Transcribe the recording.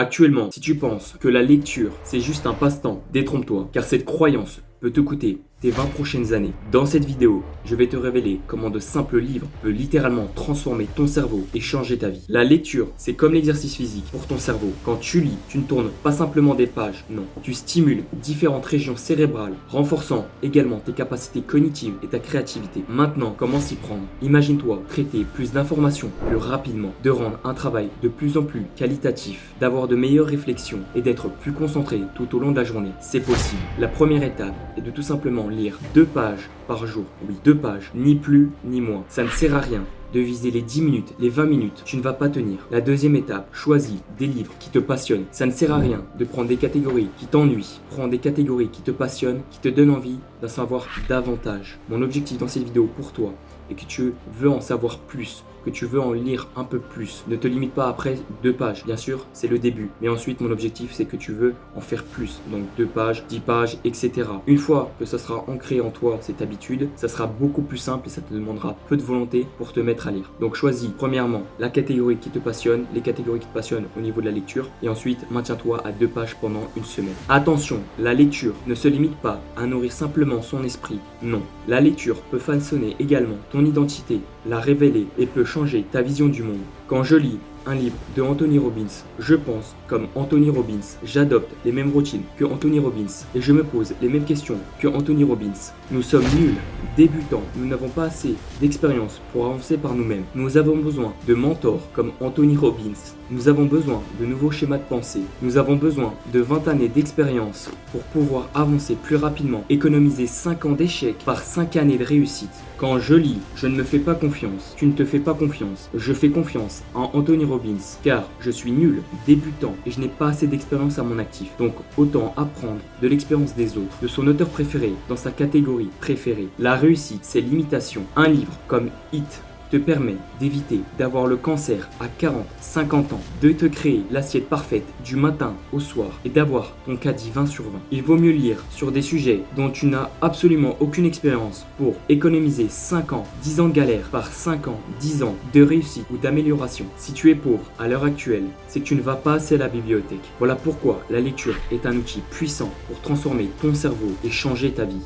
Actuellement, si tu penses que la lecture, c'est juste un passe-temps, détrompe-toi, car cette croyance peut te coûter tes 20 prochaines années. Dans cette vidéo, je vais te révéler comment de simples livres peuvent littéralement transformer ton cerveau et changer ta vie. La lecture, c'est comme l'exercice physique pour ton cerveau. Quand tu lis, tu ne tournes pas simplement des pages, non. Tu stimules différentes régions cérébrales, renforçant également tes capacités cognitives et ta créativité. Maintenant, comment s'y prendre? Imagine-toi traiter plus d'informations plus rapidement, de rendre un travail de plus en plus qualitatif, d'avoir de meilleures réflexions et d'être plus concentré tout au long de la journée. C'est possible. La première étape est de tout simplement lire 2 pages par jour. Oui, 2 pages, ni plus ni moins. Ça ne sert à rien de viser les 10 minutes, les 20 minutes, tu ne vas pas tenir. La deuxième étape, choisis des livres qui te passionnent. Ça ne sert à rien de prendre des catégories qui t'ennuient. Prends des catégories qui te passionnent, qui te donnent envie d'en savoir davantage. Mon objectif dans cette vidéo pour toi est que tu veux en savoir plus, que tu veux en lire un peu plus. Ne te limite pas après 2 pages. Bien sûr, c'est le début. Mais ensuite, mon objectif, c'est que tu veux en faire plus. Donc 2 pages, 10 pages, etc. Une fois que ça sera ancré en toi, cette habitude, ça sera beaucoup plus simple et ça te demandera peu de volonté pour te mettre à lire. Donc choisis premièrement la catégorie qui te passionne, les catégories qui te passionnent au niveau de la lecture. Et ensuite, maintiens-toi à 2 pages pendant une semaine. Attention, la lecture ne se limite pas à nourrir simplement son esprit. Non. La lecture peut façonner également ton identité, la révéler et peut changer ta vision du monde. Quand je lis un livre de Anthony Robbins, je pense comme Anthony Robbins, j'adopte les mêmes routines que Anthony Robbins et je me pose les mêmes questions que Anthony Robbins. Nous sommes nuls, débutants, nous n'avons pas assez d'expérience pour avancer par nous-mêmes. Nous avons besoin de mentors comme Anthony Robbins. Nous avons besoin de nouveaux schémas de pensée. Nous avons besoin de 20 années d'expérience pour pouvoir avancer plus rapidement, économiser 5 ans d'échecs par 5 années de réussite. Quand je lis, je ne me fais pas confiance. Tu ne te fais pas confiance. Je fais confiance en Anthony Robbins car je suis nul, débutant et je n'ai pas assez d'expérience à mon actif. Donc autant apprendre de l'expérience des autres, de son auteur préféré dans sa catégorie préférée. La réussite, c'est l'imitation. Un livre comme Hit te permet d'éviter d'avoir le cancer à 40, 50 ans, de te créer l'assiette parfaite du matin au soir et d'avoir ton caddie 20 sur 20. Il vaut mieux lire sur des sujets dont tu n'as absolument aucune expérience pour économiser 5 ans, 10 ans de galère par 5 ans, 10 ans de réussite ou d'amélioration. Si tu es pauvre à l'heure actuelle, c'est que tu ne vas pas assez à la bibliothèque. Voilà pourquoi la lecture est un outil puissant pour transformer ton cerveau et changer ta vie.